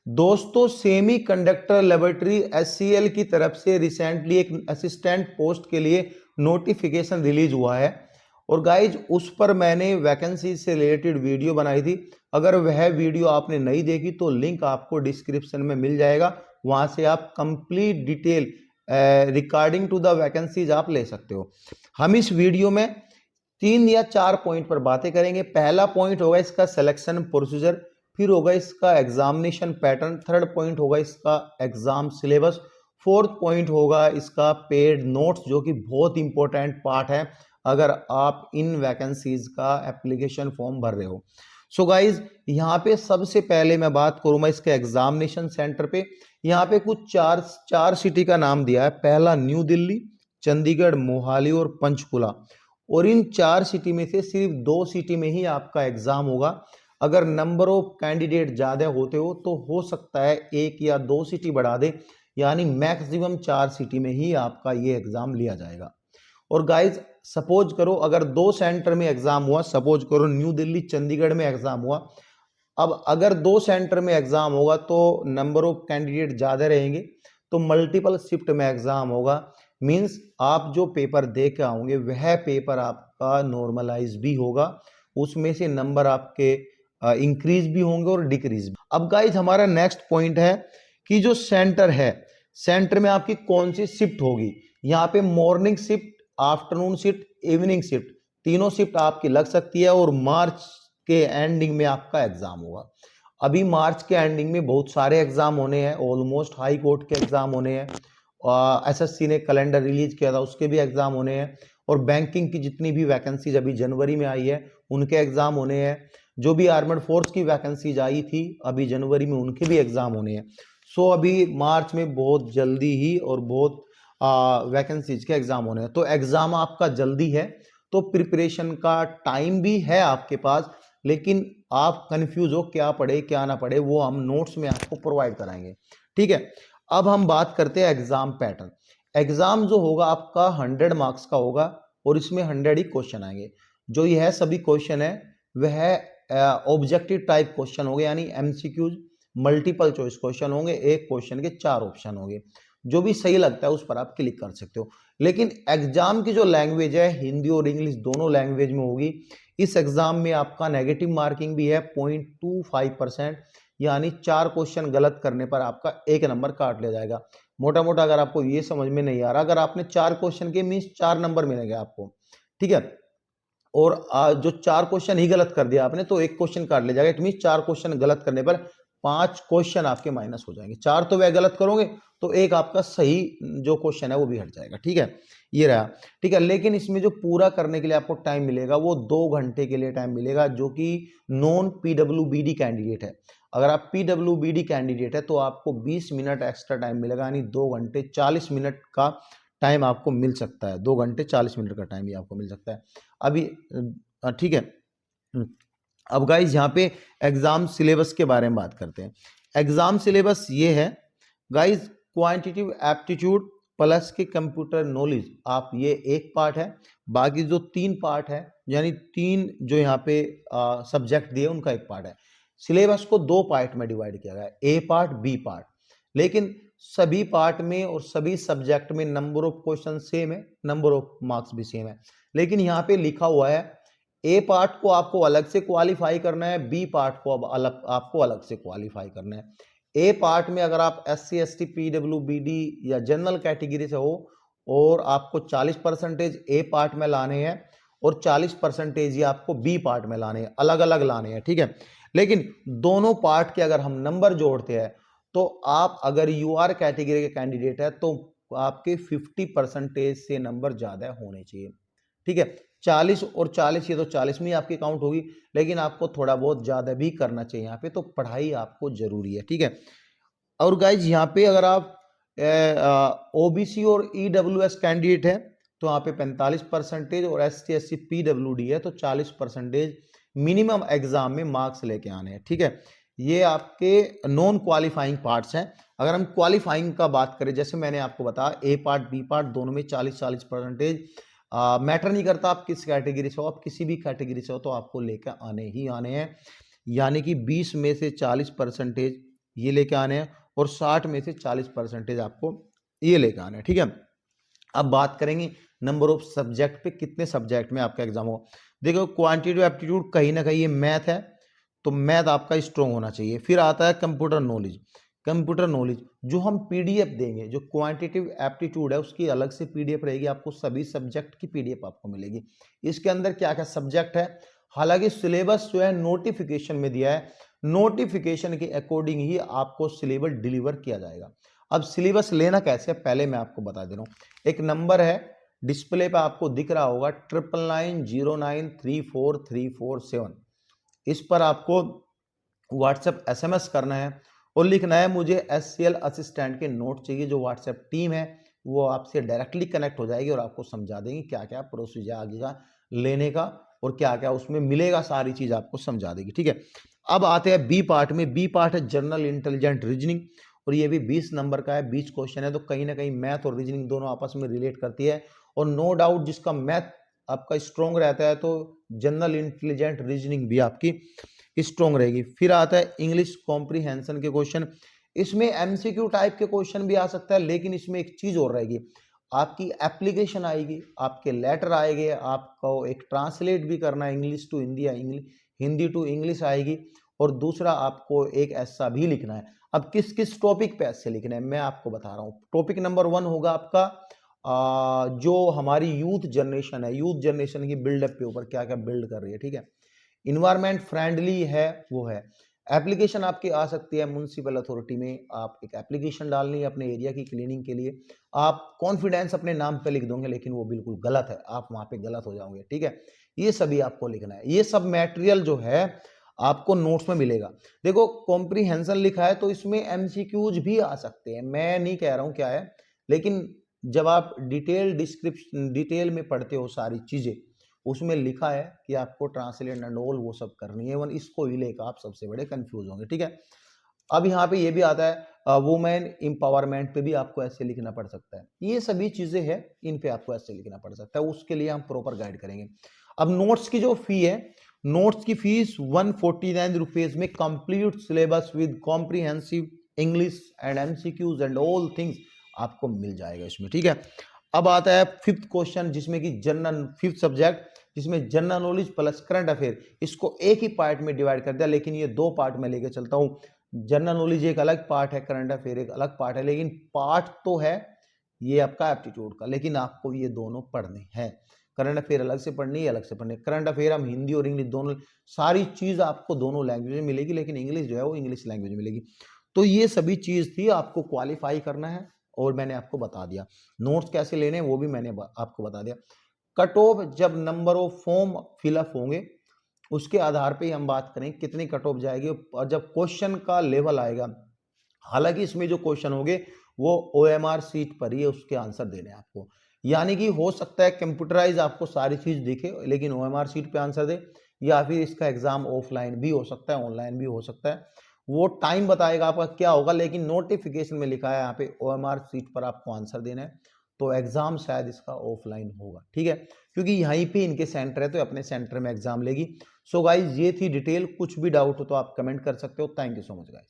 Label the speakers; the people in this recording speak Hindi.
Speaker 1: दोस्तों सेमी कंडक्टर लेबोरेटरी एचसीएल की तरफ से रिसेंटली एक असिस्टेंट पोस्ट के लिए नोटिफिकेशन रिलीज हुआ है और गाइज उस पर मैंने वैकेंसी से रिलेटेड वीडियो बनाई थी। अगर वह वीडियो आपने नहीं देखी तो लिंक आपको डिस्क्रिप्शन में मिल जाएगा, वहां से आप complete detail regarding to the vacancies आप ले सकते हो। हम इस वीडियो में 3 या 4 पॉइंट पर बातें करेंगे। पहला पॉइंट होगा इसका सिलेक्शन प्रोसीजर, फिर होगा इसका एग्जामिनेशन पैटर्न, थर्ड पॉइंट होगा इसका एग्जाम सिलेबस, फोर्थ पॉइंट होगा इसका पेड नोट्स जो कि बहुत इंपॉर्टेंट पार्ट है अगर आप इन वैकेंसीज का एप्लीकेशन फॉर्म भर रहे हो। सो गाइज यहाँ पे सबसे पहले मैं बात करूंगा इसके एग्जामिनेशन सेंटर पे। यहाँ पे कुछ चार सिटी का नाम दिया है। पहला न्यू दिल्ली, चंडीगढ़, मोहाली और पंचकुला। और इन 4 सिटी में से सिर्फ 2 सिटी में ही आपका एग्जाम होगा। अगर नंबर ऑफ कैंडिडेट ज्यादा होते हो तो हो सकता है 1 या 2 सिटी बढ़ा दे, यानी मैक्सिमम 4 सिटी में ही आपका ये एग्जाम लिया जाएगा। और गाइज सपोज करो अगर 2 सेंटर में एग्जाम हुआ, सपोज करो न्यू दिल्ली चंडीगढ़ में एग्जाम हुआ। अब अगर 2 सेंटर में एग्जाम होगा तो नंबर ऑफ कैंडिडेट ज्यादा रहेंगे, तो मल्टीपल शिफ्ट में एग्जाम होगा। मींस आप जो पेपर दे के आओगे वह पेपर आपका नॉर्मलाइज भी होगा, उसमें से नंबर आपके इंक्रीज भी होंगे और डिक्रीज भी। अब गाइज हमारा नेक्स्ट पॉइंट है कि जो सेंटर है, सेंटर में आपकी कौन सी शिफ्ट होगी। यहाँ पे morning shift, afternoon shift, evening shift, तीनों शिफ्ट आपकी लग सकती है और मार्च के एंडिंग में आपका एग्जाम होगा। अभी मार्च के एंडिंग में बहुत सारे एग्जाम होने हैं, ऑलमोस्ट हाई कोर्ट के एग्जाम होने हैं, एसएससी ने कैलेंडर रिलीज किया था उसके भी एग्जाम होने हैं, और बैंकिंग की जितनी भी वैकेंसीज अभी जनवरी में आई है उनके एग्जाम होने हैं। जो भी आर्मड फोर्स की वैकेंसीज आई थी अभी जनवरी में उनके भी एग्जाम होने हैं। सो अभी मार्च में बहुत जल्दी ही और बहुत वैकेंसीज के एग्जाम होने हैं, तो एग्जाम आपका जल्दी है, तो प्रिपरेशन का टाइम भी है आपके पास। लेकिन आप कंफ्यूज हो क्या पढ़े क्या ना पढ़े, वो हम नोट्स में आपको प्रोवाइड कराएंगे। ठीक है, अब हम बात करते हैं एग्जाम पैटर्न। एग्जाम जो होगा आपका 100 मार्क्स का होगा और इसमें 100 ही क्वेश्चन आएंगे। जो यह सभी क्वेश्चन है वह ऑब्जेक्टिव टाइप क्वेश्चन होंगे, यानी एमसीक्यूज, मल्टीपल चॉइस क्वेश्चन होंगे। एक क्वेश्चन के 4 ऑप्शन होंगे, जो भी सही लगता है उस पर आप क्लिक कर सकते हो। लेकिन एग्जाम की जो लैंग्वेज है हिंदी और इंग्लिश दोनों लैंग्वेज में होगी। इस एग्जाम में आपका नेगेटिव मार्किंग भी है 0.25%, यानी 4 क्वेश्चन गलत करने पर आपका 1 नंबर काट लिया जाएगा। मोटा मोटा अगर आपको ये समझ में नहीं आ रहा, अगर आपने 4 क्वेश्चन के मीन्स 4 नंबर मिलेंगे आपको। ठीक है, और जो 4 क्वेश्चन ही गलत कर दिया आपने तो 1 क्वेश्चन काट लिया जाएगा। इट मीन 4 क्वेश्चन गलत करने पर 5 क्वेश्चन आपके माइनस हो जाएंगे। 4 तो वह गलत करोगे तो एक आपका सही जो क्वेश्चन है वो भी हट जाएगा। ठीक है, ये रहा। ठीक है, लेकिन इसमें जो पूरा करने के लिए आपको टाइम मिलेगा वो 2 घंटे के लिए टाइम मिलेगा, जो कि नॉन पीडब्ल्यूबीडी कैंडिडेट है। अगर आप पीडब्ल्यूबीडी कैंडिडेट है तो आपको 20 मिनट एक्स्ट्रा टाइम मिलेगा, यानी 2 घंटे 40 मिनट का टाइम आपको मिल सकता है। 2 घंटे 40 मिनट का टाइम भी आपको मिल सकता है अभी। ठीक है, अब गाइज यहाँ पे एग्जाम सिलेबस के बारे में बात करते हैं। एग्जाम सिलेबस ये है गाइज, क्वांटिटेटिव एप्टीट्यूड प्लस के कंप्यूटर नॉलेज, आप ये एक पार्ट है। बाकी जो 3 पार्ट है, यानी 3 जो यहाँ पे सब्जेक्ट दिए उनका एक पार्ट है। सिलेबस को 2 पार्ट में डिवाइड किया गया है, ए पार्ट बी पार्ट। लेकिन सभी पार्ट में और सभी सब्जेक्ट में नंबर ऑफ क्वेश्चन सेम है, नंबर ऑफ मार्क्स भी सेम है। लेकिन यहाँ पे लिखा हुआ है ए पार्ट को आपको अलग से क्वालिफाई करना है, बी पार्ट को अब अलग आपको अलग से क्वालिफाई करना है। ए पार्ट में अगर आप SC ST PWBD या जनरल कैटेगरी से हो और आपको 40% ए पार्ट में लाने हैं और 40% ही आपको बी पार्ट में लाने हैं, अलग अलग लाने हैं। ठीक है, लेकिन दोनों पार्ट के अगर हम नंबर जोड़ते हैं तो आप अगर UR कैटेगरी के कैंडिडेट है तो आपके 50% से नंबर ज्यादा होने चाहिए। ठीक है, 40 और 40 ये तो 40 में ही आपकी काउंट होगी, लेकिन आपको थोड़ा बहुत ज्यादा भी करना चाहिए यहाँ पे, तो पढ़ाई आपको जरूरी है। ठीक है, और गाइज यहाँ पे अगर आप OBC और EWS कैंडिडेट है तो यहाँ पे 45% और ST SC PWD है तो 40% मिनिमम एग्जाम में मार्क्स लेके आने हैं। ठीक है, ये आपके नॉन क्वालिफाइंग पार्ट्स हैं। अगर हम क्वालिफाइंग का बात करें, जैसे मैंने आपको बताया ए पार्ट बी पार्ट दोनों में 40-40% मैटर नहीं करता आप किस कैटेगरी से हो, आप किसी भी कैटेगरी से हो तो आपको लेकर आने ही आने हैं। यानी कि 20 में से 40% ये लेके आने हैं, और 60 में से 40% आपको ये लेके आने हैं, ठीक है। अब बात करेंगे नंबर ऑफ सब्जेक्ट पे, कितने सब्जेक्ट में आपका एग्जाम हो। देखो क्वांटिटेटिव एप्टीट्यूड कहीं ना कहीं ये मैथ है, तो मैथ आपका स्ट्रॉन्ग होना चाहिए। फिर आता है कंप्यूटर नॉलेज। कंप्यूटर नॉलेज जो हम पीडीएफ देंगे, जो क्वांटिटेटिव एप्टीट्यूड है उसकी अलग से पीडीएफ रहेगी, आपको सभी सब्जेक्ट की पीडीएफ आपको मिलेगी। इसके अंदर क्या क्या सब्जेक्ट है, हालांकि सिलेबस जो है नोटिफिकेशन में दिया है, नोटिफिकेशन के अकॉर्डिंग ही आपको सिलेबस डिलीवर किया जाएगा। अब सिलेबस लेना कैसे, पहले मैं आपको बता दे रहा हूं। एक नंबर है डिस्प्ले पे आपको दिख रहा होगा 9990934347, इस पर आपको व्हाट्सएप एसएमएस करना है और लिखना है मुझे एससीएल असिस्टेंट के नोट चाहिए। जो व्हाट्सएप टीम है वो आपसे डायरेक्टली कनेक्ट हो जाएगी और आपको समझा देंगे क्या क्या प्रोसीजर आगे का लेने का और क्या क्या उसमें मिलेगा, सारी चीज आपको समझा देगी, ठीक है। अब आते हैं बी पार्ट में। बी पार्ट है जनरल इंटेलिजेंट रीजनिंग, और ये भी 20 नंबर का है, 20 क्वेश्चन है, तो कहीं ना कहीं मैथ और रीजनिंग दोनों आपस में रिलेट करती है। और नो डाउट जिसका मैथ आपका स्ट्रॉन्ग रहता है तो जनरल इंटेलिजेंट रीजनिंग भी आपकी स्ट्रॉन्ग रहेगी। फिर आता है इंग्लिश कॉम्प्रीहेंशन के क्वेश्चन। इसमें एमसीक्यू टाइप के क्वेश्चन भी आ सकता है, लेकिन इसमें एक चीज और रहेगी, आपकी एप्लीकेशन आएगी, आपके लेटर आएंगे, आपको एक ट्रांसलेट भी करना है इंग्लिश टू हिंदी या हिंदी टू इंग्लिश आएगी, और दूसरा आपको एक ऐसा भी लिखना है। अब किस किस टॉपिक पे ऐसे लिखना है मैं आपको बता रहा हूँ। टॉपिक नंबर 1 होगा आपका जो हमारी यूथ जनरेशन है, यूथ जनरेशन की बिल्डअप के ऊपर क्या क्या बिल्ड कर रही है, ठीक है। इन्वायरमेंट फ्रेंडली है वो है। एप्लीकेशन आपकी आ सकती है म्युनिसिपल अथॉरिटी में, आप एक एप्लीकेशन डालनी है अपने एरिया की क्लीनिंग के लिए। आप कॉन्फिडेंस अपने नाम पे लिख दोगे, लेकिन वो बिल्कुल गलत है, आप वहां पे गलत हो जाओगे, ठीक है। ये सभी आपको लिखना है। ये सब मटेरियल जो है आपको नोट्स में मिलेगा। देखो कॉम्प्रीहेंशन लिखा है तो इसमें एमसीक्यूज भी आ सकते हैं, मैं नहीं कह रहा हूं क्या है, लेकिन जब आप डिटेल डिस्क्रिप्शन डिटेल में पढ़ते हो सारी चीजें, उसमें लिखा है कि आपको ट्रांसलेट एंड ऑल वो सब करनी है, वन इसको ही लेकर आप सबसे बड़े कंफ्यूज होंगे, ठीक है। अब यहाँ पे ये भी आता है वुमेन एम्पावरमेंट पे भी आपको ऐसे लिखना पड़ सकता है। ये सभी चीजें हैं, इन पे आपको ऐसे लिखना पड़ सकता है, उसके लिए हम प्रॉपर गाइड करेंगे। अब नोट्स की जो फी है, नोट्स की फीस 149 रुपीज में complete syllabus with comprehensive English and MCQs and all things आपको मिल जाएगा इसमें, ठीक है। अब आता है फिफ्थ क्वेश्चन, जिसमें कि जनरल फिफ्थ सब्जेक्ट, जिसमें general knowledge plus current affair, इसको एक ही पार्ट में डिवाइड कर दिया, लेकिन ये 2 पार्ट में लेके चलता हूं। जनरल नॉलेज एक अलग पार्ट है, करंट अफेयर एक अलग पार्ट है, लेकिन पार्ट तो है ये आपका एप्टीट्यूड का, लेकिन आपको ये दोनों पढ़ने हैं। करंट अफेयर अलग से पढ़नी है, अलग से पढ़नी है। करंट अफेयर हम हिंदी और इंग्लिश दोनों, सारी चीज आपको दोनों लैंग्वेज में मिलेगी, लेकिन इंग्लिश जो है वो इंग्लिश लैंग्वेज में मिलेगी। तो ये सभी चीज थी, आपको क्वालिफाई करना है और मैंने आपको बता दिया। नोट्स कैसे लेने हैं वो भी मैंने आपको बता दिया। कट ऑफ जब नंबर ऑफ फॉर्म फिलअप होंगे उसके आधार पे हम बात करें कितनी कट ऑफ जाएगी, और जब क्वेश्चन का लेवल आएगा, हालांकि इसमें जो क्वेश्चन होंगे वो ओएमआर सीट पर ही उसके आंसर देने हैं आपको, यानी कि हो सकता है कंप्यूटराइज आपको सारी चीज दिखे लेकिन ओएमआर सीट पे आंसर दे, या फिर इसका एग्जाम ऑफलाइन भी हो सकता है, ऑनलाइन भी हो सकता है, वो टाइम बताएगा आपका क्या होगा, लेकिन नोटिफिकेशन में लिखा है यहाँ पे ओएमआर सीट पर आपको आंसर देना है, तो एग्जाम शायद इसका ऑफलाइन होगा, ठीक है, क्योंकि यहीं पे इनके सेंटर है तो अपने सेंटर में एग्जाम लेगी। सो गाइज ये थी डिटेल, कुछ भी डाउट हो तो आप कमेंट कर सकते हो। Thank you so much guys.